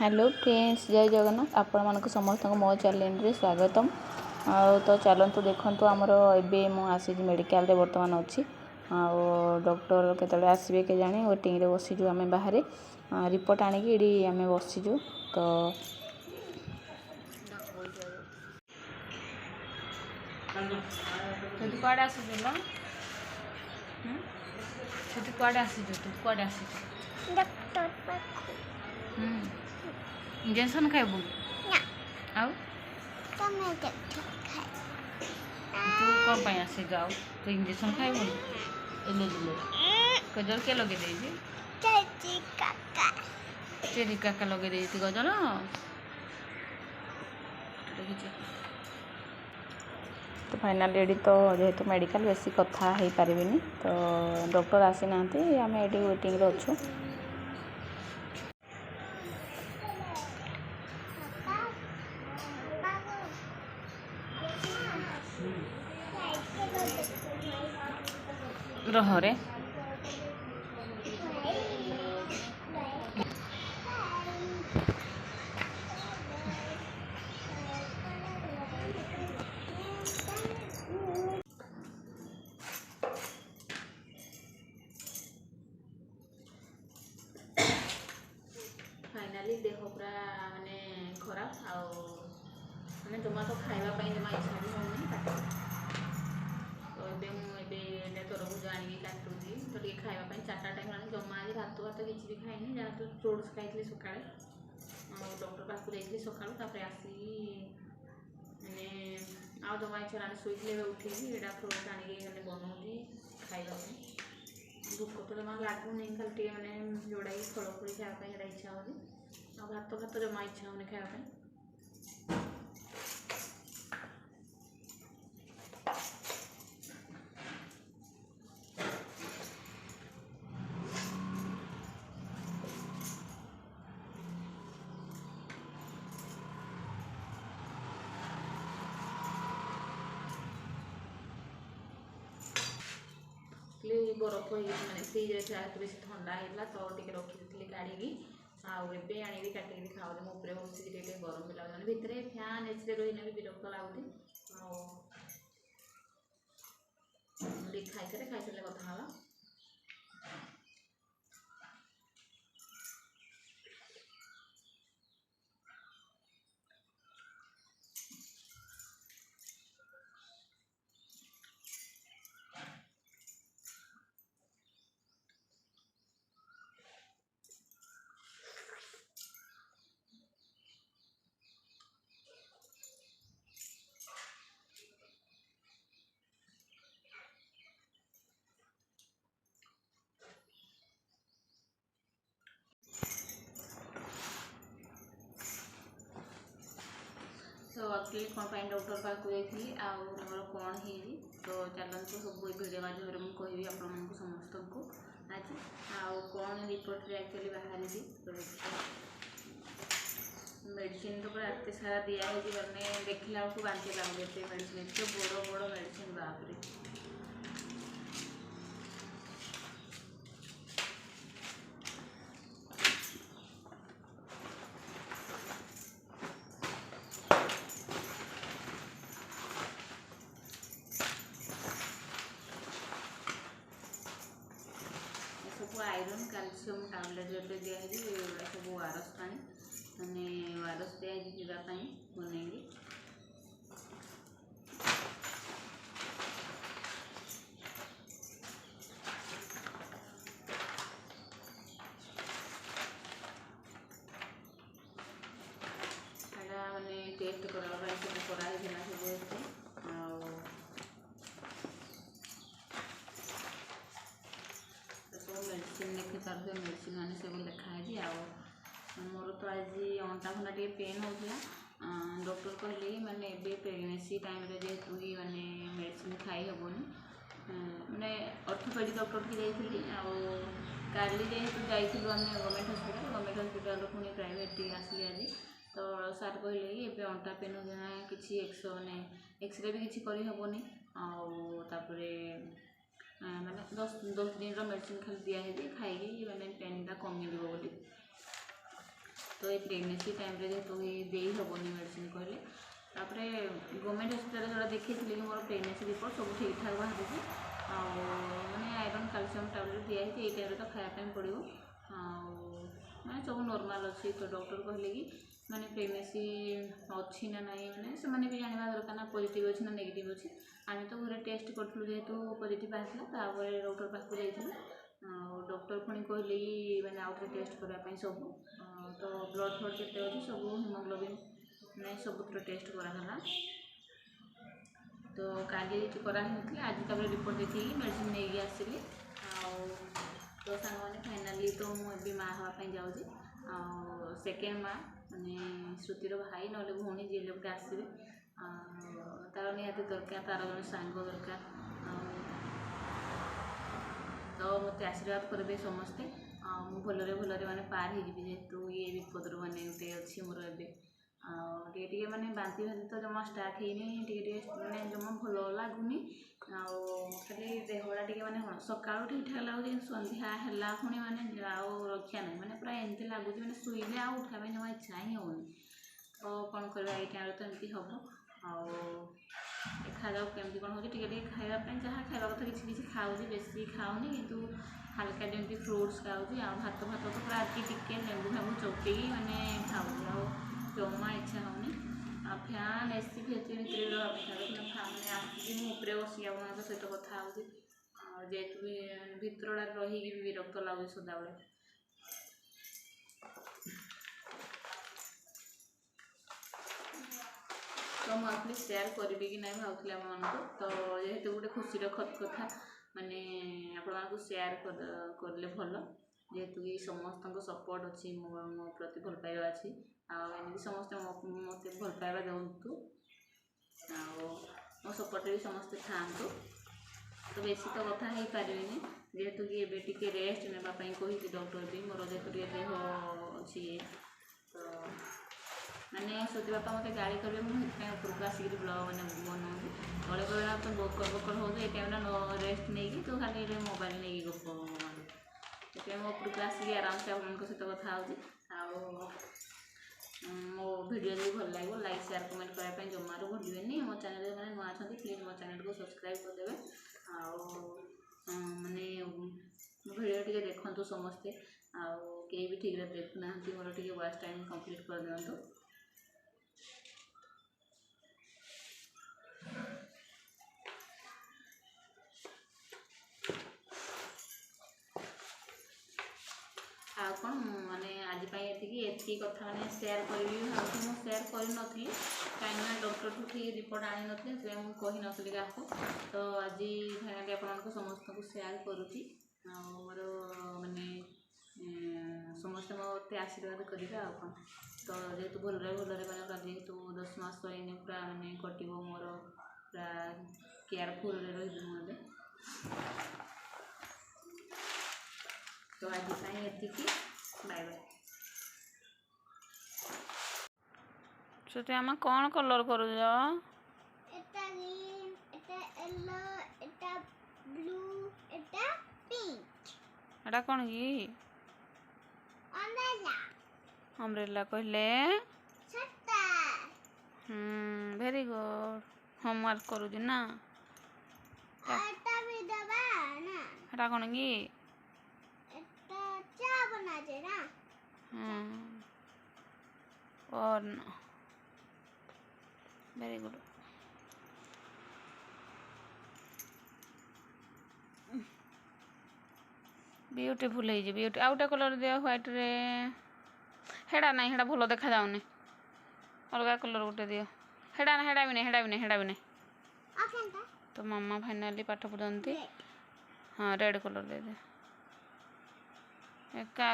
Hello friends, जय जगन्नाथ। आपण मानक समस्त मो चैनल रे स्वागतम। तो चलतु देखु आमर ए आसी मेडिकल रे बर्तमान अच्छी डॉक्टर केतले आसबे के जाने वेटिंग रे बसीजु आम बाहर रिपोर्ट आणिक ये आम बसीजु। तो कुआड़े आसीजु ना तू कुआड़े आसीजु तू कुआड़े आसीजु डॉक्टर पाखु इंजेक्शन खाइबू ना आउ तमे देखो खाए तू कौन पाई आसी जाओ तो इंजेक्शन खाइबू एले दिले गजल के लगे देजी चाची काका तेरी काका लगे देजी गजल तो फाइनल एडी तो जेहेतु मेडिकल बेसी कथा हो पारिनी तो डॉक्टर आसी ना आम ये वेटिंग रे अच्छु। रहे फाइनाली देह पूरा माने खराब आने जमा तो खावाई जमा इच्छा भी होनी तो ये तरबुज आनी काटुची तो ये खावाई 4टा टाइम आनी जमा आज भात भात किसी भी खाइनी जहाँ तो फ्रुट्स खाई सका डॉक्टर पाक जाइए सका आसी मैंने आ जमा इच्छा शुई उठे यहाँ फ्रुट्स आनिक बनाऊँगी खावा भोक तो जमा लगुनि खाली मैंने जोड़ा फल फल खायापी इच्छा होनी भात भात जमा इच्छा होनी खायापी बरफ मैंने फ्रिज बेस ठंडा है तो टे रखी काढ़ी आए आनी काटिक खाऊँ मोपे बस गरम भी लगे भितर फैन एसी रही भी विरक्त लगुच खाई सारे कथा तो एक्चुअली कौन डॉक्टर पाक जाइए आमर कौन है तो चलते सब भिडियो माध्यम मुझे आपण समस्त को आज कौन रिपोर्ट रे एक्चुअली बाहर मेडिसिन तो पूरा एत सारा दिखाई मैंने देखला बेलू बांति लगे मेडिसिन एत बड़ बड़ मेडिसिन बापरे आयरन कैल्शियम टैबलेट दिखाई सब वारस पानी मैंने वारस दिखाई बनैली मैंने टेस्ट कराई सब कराई सब मेडिसिन लिखि पारे मेडिसिन मैंने सब लिखाई मोर तो आज अंटा फंटा टे पेन होता डॉक्टर कहले मैंने प्रेगनेंसी टाइम जेहेतु ही मैंने मेडिसिन खाई हेबनी मैंने ऑर्थोपेडिक डॉक्टर की जाइली काली जेहेतु जाइलु आम गवर्नमेंट हॉस्पिटल पुणी प्राइवेट आसिली आज तो सार कहले कि अंटा पेन किसी मैंने एक्सरे भी किसी करहबनी आउे मैंने 10 दिन मेडिसिन खाली दिखाई खाई मैंने पेनटा कमिज बोली तो ये प्रेगनेंसी टाइम जेहेतु दे हेनी मेडिसिन कहले तापर गवर्नमेंट हस्पिटाल जो देखी कि मोर प्रेगनेंसी रिपोर्ट सब ठीक ठाक बाहर मैंने आयरन कैल्शियम टैबलेट दिखाई ये टाइम तो खायापी पड़ो मैंने सब नॉर्मल अच्छी तो डॉक्टर कहले कि मैंने प्रेगनेंसी अच्छी ना ना मैंने से भी जानवा दरकार ना पॉजिटिव अच्छी ना नेगेटिव अच्छी आम तो घरे टेस्ट करूँ जेहेतु पॉजिटिव आसला डॉक्टर पाक जाइए डॉक्टर पुणी कहले मैंने आउ थे टेस्ट करने सब तो ब्लड फ्लड के सब हिमोग्लोबिन मैंने सबुत टेस्ट कराला तो काली कराही आज तक रिपोर्ट देखी मेडिसिन नहीं आसली तो सांग मैंने फाइनाली तो मुझे माँ हाँपाई जाऊँगी सेकेंड माँ मैंने श्रुतिर भाई ना भौणी जी लोग आसवे तार निहती दरकार तार जन सांग दरकार तो मत आशीर्वाद करेंगे समस्ते भलरे भलरे मैंने पार हो जेहेतु ये विपद मैंने गोटे अच्छी मोर ए माने बांती भांति तो जमा स्टार्ट होनी मैंने जमा भल लगुनि खाली देहगुड़ा टे मैंने सका ठीक ठाक लगुच सन्ध्या है पुणी मैंने रक्षा नहीं मैंने पूरा एमती लगुच मैंने शुईले आ उठापा जमा इच्छा ही होनी तो कौन करवा ये टाइम तो एमती हम देखा जाऊ केमती कौन हो खावाई जहाँ खावा कथा किसी खाऊँ बेसी खाऊनी कितु हल्का जमी फ्रुट्स खाऊँ आ भात भात तो पूरा आज टिके लेंबू फेंबू चौटे मैंने खाऊँ जमा इच्छा होनी फैन एसी फेसी भितर अपेक्षा मैंने आसी मुझे बस आपको सहित कथा जेहेतु भितर रही विरक्त लगुच सदाबले तो मुझे सेयार करी कि ना भावुली आपको तो जेहेतु गोटे खुशी कथा माने आपको सेयार करले भल जेहेतु कि समस्त सपोर्ट अच्छी मो प्रति भल पाइबा अच्छी आमती समस्त मत भल पाइबा दिंतु मो सपोर्ट भी समस्ते था तो बेसी तो कथा हो पारे जेहेतु कि एबे टिके रेस्ट नापी कही डॉक्टर भी मोर जेहेतु देह अच्छी तो मैंने सोची बापा मत गाड़ी करेंगे मुझे उपरको आसिक ब्लॉग मैंने बनाऊँगी तले बेला तो बोकर बोकर हो ये टाइम रेस्ट नहीं तो खाली मोबाइल नहीं गप मारे उपरको आसिक आराम से आप सहित कथा हो मो वीडियो जो भल लगे लाइक शेयर कमेंट करने जमार भूलें मो चैनल मैंने नुआ अच्छा प्लीज मो चैनल को सब्सक्राइब करदे माने वीडियो टे देखु समस्ते कहीं भी ठीक देखुना मोर टे वॉच टाइम कंप्लीट कर दिंतु कौन माने आज ये कथा मैंने सेयार करी भाई मुझे सेयार करी कहीं डॉक्टर ठू ठीक रिपोर्ट आनी नी से मुझे कही नी क्या तो आज फाइनाली आप समस्त को सेयार करुँची मोर माने समस्त मत आशीर्वाद करेंगे आ कौन तो जेहेतु भलरे भलरे मैंने जेहेतु 10 मास रही पूरा मैंने कट मोर पूरा केयरफुल रही मुझे तो आज ये बाय बाय श्रुति आम कौन कलर कर এটা গ্রিন এটা येलो এটা ব্লু এটা পিঙ্ক एटा कौन कि अम्ब्रेला अम्ब्रेला कहले छत्ता वेरी गुड होमवर्क करूँ ना এটা भी दबा ना एटा कौन कि এটা चा बना दे ना और वेरी गुड ब्यूटीफुल है ब्यूटी आउटा कलर दिया व्हाइट रे हेड़ा ना हेड़ा भल देखा जाऊनी अलग कलर गोटे दियो हेड़ा ना हेड़ा भी नहीं हेड़ा भी नहीं हेड़ा भी नहीं आकेंटा तो मामा फाइनाली पाठ पढ़ती हाँ रेड कलर दे दे एका